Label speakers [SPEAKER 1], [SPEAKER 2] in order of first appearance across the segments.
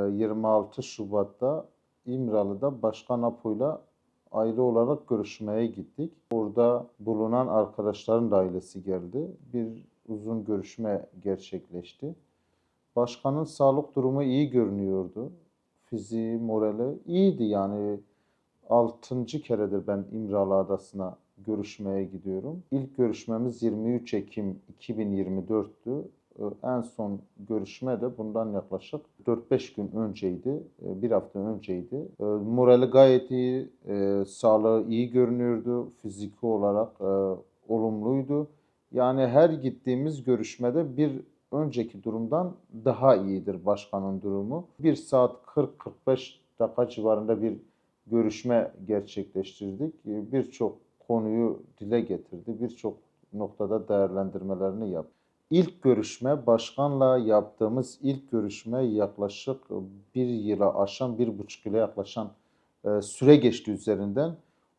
[SPEAKER 1] 26 Şubat'ta İmralı'da Başkan Apo'yla aile olarak görüşmeye gittik. Orada bulunan arkadaşların da ailesi geldi. Bir uzun görüşme gerçekleşti. Başkanın sağlık durumu iyi görünüyordu. Fiziği, morali iyiydi yani. 6. keredir ben İmralı Adası'na görüşmeye gidiyorum. İlk görüşmemiz 23 Ekim 2024'tü. En son görüşme de bundan yaklaşık 4-5 gün önceydi. Bir hafta önceydi. Morali gayet iyi, sağlığı iyi görünüyordu. Fiziki olarak olumluydu. Yani her gittiğimiz görüşmede bir önceki durumdan daha iyidir başkanın durumu. 1 saat 40-45 dakika civarında bir görüşme gerçekleştirdik. Birçok konuyu dile getirdi. Birçok noktada değerlendirmelerini yaptı. İlk görüşme, başkanla yaptığımız ilk görüşme yaklaşık 1 yıla aşan, 1,5 yıla yaklaşan süre geçti üzerinden.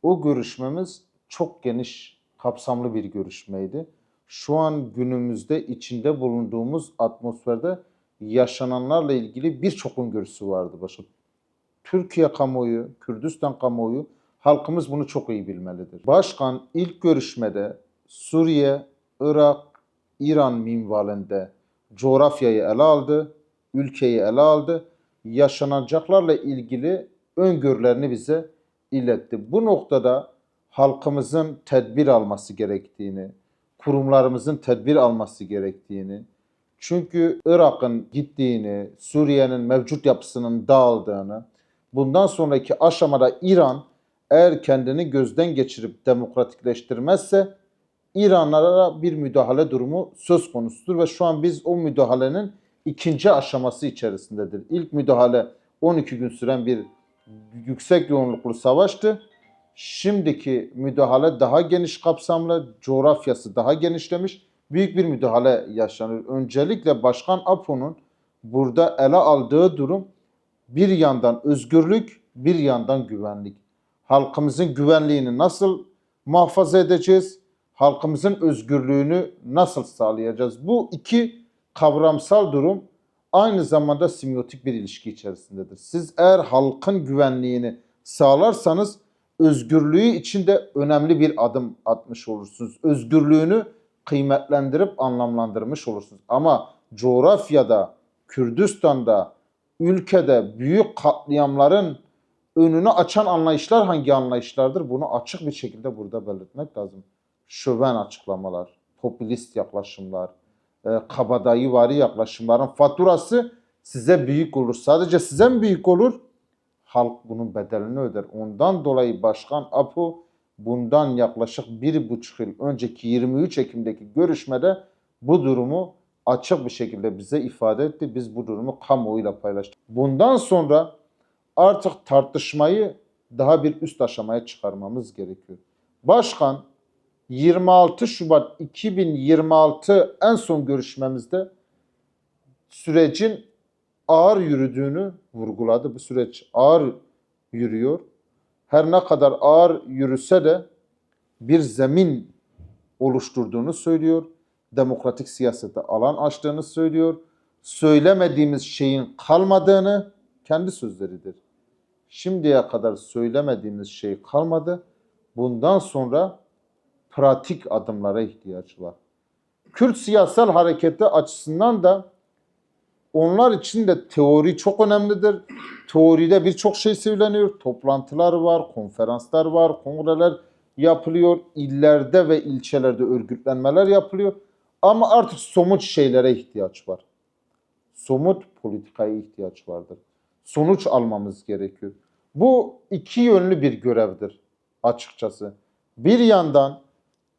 [SPEAKER 1] O görüşmemiz çok geniş, kapsamlı bir görüşmeydi. Şu an günümüzde içinde bulunduğumuz atmosferde yaşananlarla ilgili birçok öngörüsü vardı başkanım. Türkiye kamuoyu, Kürdistan kamuoyu, halkımız bunu çok iyi bilmelidir. Başkan ilk görüşmede Suriye, Irak, İran minvalinde coğrafyayı ele aldı, ülkeyi ele aldı. Yaşanacaklarla ilgili öngörülerini bize iletti. Bu noktada halkımızın tedbir alması gerektiğini, kurumlarımızın tedbir alması gerektiğini, çünkü Irak'ın gittiğini, Suriye'nin mevcut yapısının dağıldığını, bundan sonraki aşamada İran eğer kendini gözden geçirip demokratikleştirmezse İranlara bir müdahale durumu söz konusudur ve şu an biz o müdahalenin ikinci aşaması içerisindedir. İlk müdahale 12 gün süren bir yüksek yoğunluklu savaştı. Şimdiki müdahale daha geniş kapsamlı, coğrafyası daha genişlemiş, büyük bir müdahale yaşanır. Öncelikle Başkan Apo'nun burada ele aldığı durum bir yandan özgürlük, bir yandan güvenlik. Halkımızın güvenliğini nasıl muhafaza edeceğiz? Halkımızın özgürlüğünü nasıl sağlayacağız? Bu iki kavramsal durum aynı zamanda simbiyotik bir ilişki içerisindedir. Siz eğer halkın güvenliğini sağlarsanız özgürlüğü için de önemli bir adım atmış olursunuz. Özgürlüğünü kıymetlendirip anlamlandırmış olursunuz. Ama coğrafyada, Kürdistan'da, ülkede büyük katliamların önünü açan anlayışlar hangi anlayışlardır? Bunu açık bir şekilde burada belirtmek lazım. Şöven açıklamalar, popülist yaklaşımlar, kabadayıvari yaklaşımların faturası size büyük olur. Sadece size mi büyük olur? Halk bunun bedelini öder. Ondan dolayı Başkan Apo bundan yaklaşık 1,5 yıl önceki 23 Ekim'deki görüşmede bu durumu açık bir şekilde bize ifade etti. Biz bu durumu kamuoyuyla paylaştık. Bundan sonra artık tartışmayı daha bir üst aşamaya çıkarmamız gerekiyor. Başkan 26 Şubat 2026 en son görüşmemizde sürecin ağır yürüdüğünü vurguladı. Bu süreç ağır yürüyor. Her ne kadar ağır yürüse de bir zemin oluşturduğunu söylüyor. Demokratik siyasete alan açtığını söylüyor. Söylemediğimiz şeyin kalmadığını, kendi sözleridir. Şimdiye kadar söylemediğimiz şey kalmadı. Bundan sonra pratik adımlara ihtiyaç var. Kürt siyasal hareketi açısından da onlar için de teori çok önemlidir. Teoride birçok şey söyleniyor. Toplantılar var, konferanslar var, kongreler yapılıyor. İllerde ve ilçelerde örgütlenmeler yapılıyor. Ama artık somut şeylere ihtiyaç var. Somut politikaya ihtiyaç vardır. Sonuç almamız gerekiyor. Bu iki yönlü bir görevdir açıkçası. Bir yandan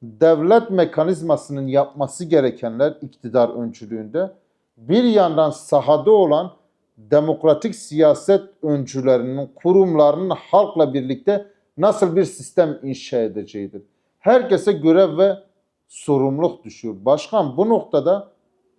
[SPEAKER 1] devlet mekanizmasının yapması gerekenler iktidar öncülüğünde, bir yandan sahada olan demokratik siyaset öncülerinin, kurumlarının halkla birlikte nasıl bir sistem inşa edeceğidir. Herkese görev ve sorumluluk düşüyor. Başkan bu noktada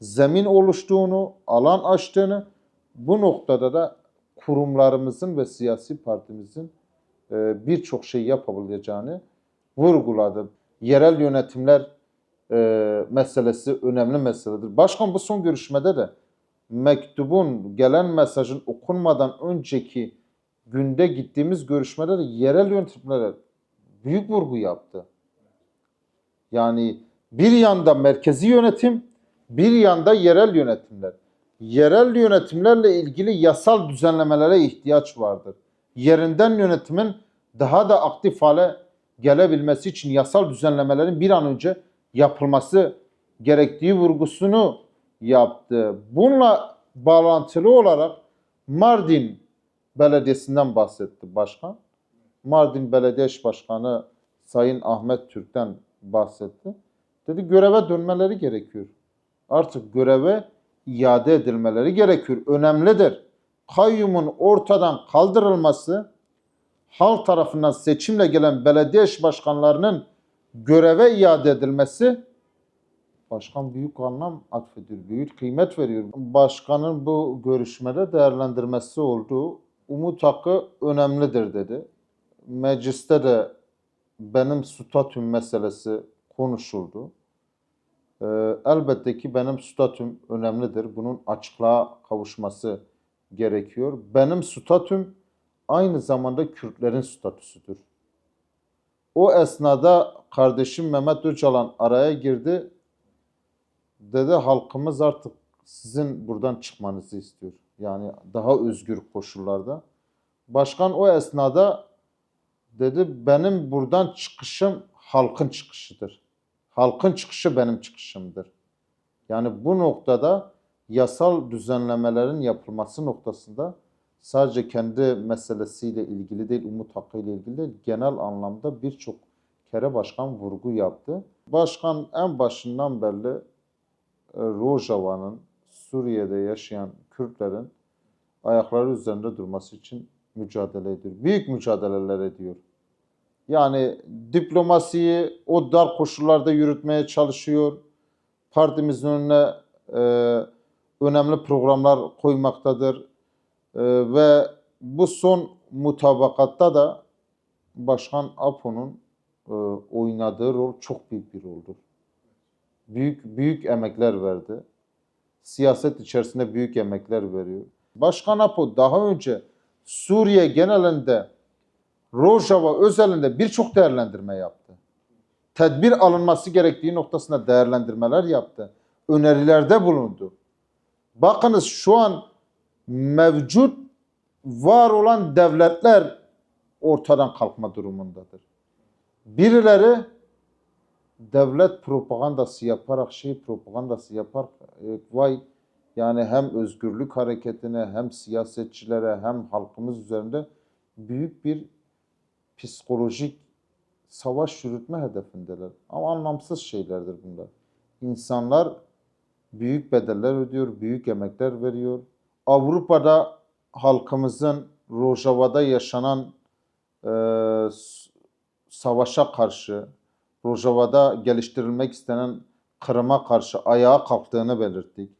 [SPEAKER 1] zemin oluştuğunu, alan açtığını, bu noktada da kurumlarımızın ve siyasi partimizin birçok şey yapabileceğini vurguladı. Yerel yönetimler meselesi önemli meseledir. Başkan bu son görüşmede de mektubun, gelen mesajın okunmadan önceki günde gittiğimiz görüşmelerde yerel yönetimlere büyük vurgu yaptı. Yani bir yanda merkezi yönetim, bir yanda yerel yönetimler. Yerel yönetimlerle ilgili yasal düzenlemelere ihtiyaç vardır. Yerinden yönetimin daha da aktif hale gelebilmesi için yasal düzenlemelerin bir an önce yapılması gerektiği vurgusunu yaptı. Bununla bağlantılı olarak Mardin Belediyesi'nden bahsetti başkan. Mardin Belediye İş Başkanı Sayın Ahmet Türk'ten bahsetti. Dedi göreve dönmeleri gerekiyor. Artık göreve iade edilmeleri gerekiyor. Önemlidir. Kayyumun ortadan kaldırılması, halk tarafından seçimle gelen belediye iş başkanlarının göreve iade edilmesi, başkan büyük anlam atfediyor, büyük kıymet veriyor. Başkanın bu görüşmede değerlendirmesi oldu. Umut hakkı önemlidir dedi. Mecliste de benim statüm meselesi konuşuldu. Elbette ki benim statüm önemlidir. Bunun açıklığa kavuşması gerekiyor. Benim statüm aynı zamanda Kürtlerin statüsüdür. O esnada kardeşim Mehmet Öcalan araya girdi. Dedi halkımız artık sizin buradan çıkmanızı istiyor. Yani daha özgür koşullarda. Başkan o esnada dedi benim buradan çıkışım halkın çıkışıdır. Halkın çıkışı benim çıkışımdır. Yani bu noktada yasal düzenlemelerin yapılması noktasında sadece kendi meselesiyle ilgili değil, umut hakkı ile ilgili değil, genel anlamda birçok kere başkan vurgu yaptı. Başkan en başından beri Rojava'nın, Suriye'de yaşayan Kürtlerin ayakları üzerinde durması için mücadele ediyor. Büyük mücadeleler ediyor. Yani diplomasiyi o dar koşullarda yürütmeye çalışıyor. Partimizin önüne önemli programlar koymaktadır. Ve bu son mutabakatta da Başkan Apo'nun oynadığı rol çok büyük bir roldür. Büyük emekler verdi. Siyaset içerisinde büyük emekler veriyor. Başkan Apo daha önce Suriye genelinde Rojava özelinde birçok değerlendirme yaptı. Tedbir alınması gerektiği noktasında değerlendirmeler yaptı. Önerilerde bulundu. Bakınız şu an mevcut var olan devletler ortadan kalkma durumundadır. Birileri devlet propagandası yaparak, propagandası yaparak vay yani hem özgürlük hareketine hem siyasetçilere hem halkımız üzerinde büyük bir psikolojik savaş yürütme hedefindeler. Ama anlamsız şeylerdir bunlar. İnsanlar büyük bedeller ödüyor, büyük emekler veriyor. Avrupa'da halkımızın Rojava'da yaşanan e, savaşa karşı, Rojava'da geliştirilmek istenen Kırım'a karşı ayağa kalktığını belirttik.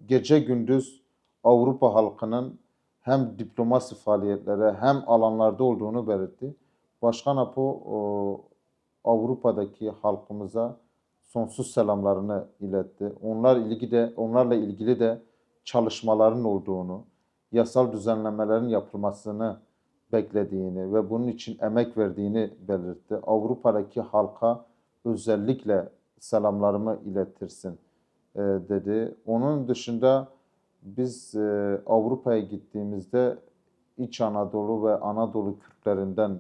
[SPEAKER 1] Gece gündüz Avrupa halkının hem diplomasi faaliyetleri hem alanlarda olduğunu belirtti. Başkan Apo Avrupa'daki halkımıza sonsuz selamlarını iletti. Onlarla ilgili de çalışmaların olduğunu, yasal düzenlemelerin yapılmasını beklediğini ve bunun için emek verdiğini belirtti. Avrupa'daki halka özellikle selamlarımı iletirsin dedi. Onun dışında biz Avrupa'ya gittiğimizde İç Anadolu ve Anadolu Kürtlerinden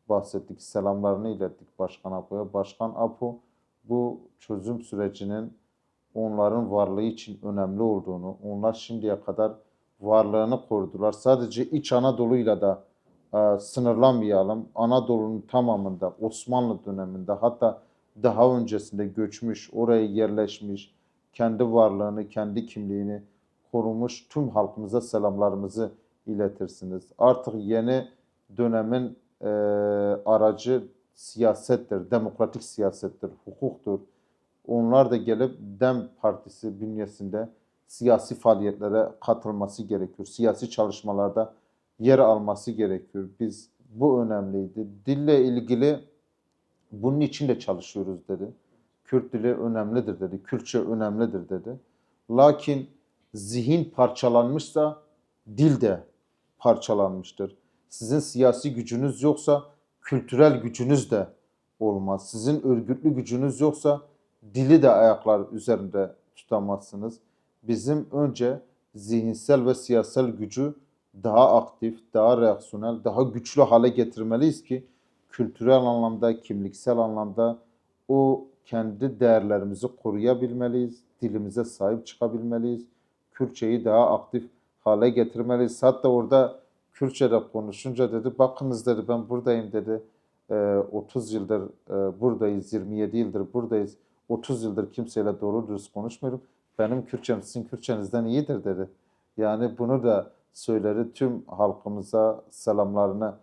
[SPEAKER 1] bahsettik. Selamlarını ilettik Başkan Apo'ya. Başkan Apo bu çözüm sürecinin onların varlığı için önemli olduğunu, onlar şimdiye kadar varlığını korudular. Sadece İç Anadolu'yla da sınırlanmayalım. Anadolu'nun tamamında Osmanlı döneminde hatta daha öncesinde göçmüş, oraya yerleşmiş, kendi varlığını, kendi kimliğini korumuş tüm halkımıza selamlarımızı iletirsiniz. Artık yeni dönemin aracı siyasettir, demokratik siyasettir, hukuktur. Onlar da gelip DEM Partisi bünyesinde siyasi faaliyetlere katılması gerekiyor. Siyasi çalışmalarda yer alması gerekiyor. Bu önemliydi. Dille ilgili bunun için de çalışıyoruz dedi. Kürt dili önemlidir dedi. Kürtçe önemlidir dedi. Lakin zihin parçalanmışsa dil de parçalanmıştır. Sizin siyasi gücünüz yoksa kültürel gücünüz de olmaz. Sizin örgütlü gücünüz yoksa dili de ayaklar üzerinde tutamazsınız. Bizim önce zihinsel ve siyasal gücü daha aktif, daha reaksiyonel, daha güçlü hale getirmeliyiz ki kültürel anlamda, kimliksel anlamda o kendi değerlerimizi koruyabilmeliyiz, dilimize sahip çıkabilmeliyiz, Kürtçeyi daha aktif hale getirmeliyiz. Hatta orada Kürtçe'de konuşunca dedi, bakınız dedi ben buradayım dedi. 30 yıldır buradayız, 27 yıldır buradayız. 30 yıldır kimseyle doğru dürüst konuşmuyorum. Benim Kürtçem sizin Kürtçenizden iyidir dedi. Yani bunu da söyleri tüm halkımıza selamlarını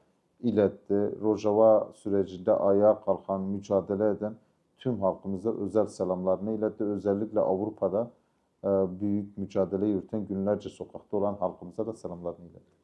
[SPEAKER 1] iletti. Rojava sürecinde ayağa kalkan, mücadele eden tüm halkımıza özel selamlarını iletti. Özellikle Avrupa'da büyük mücadele yürüten, günlerce sokakta olan halkımıza da selamlarını iletti.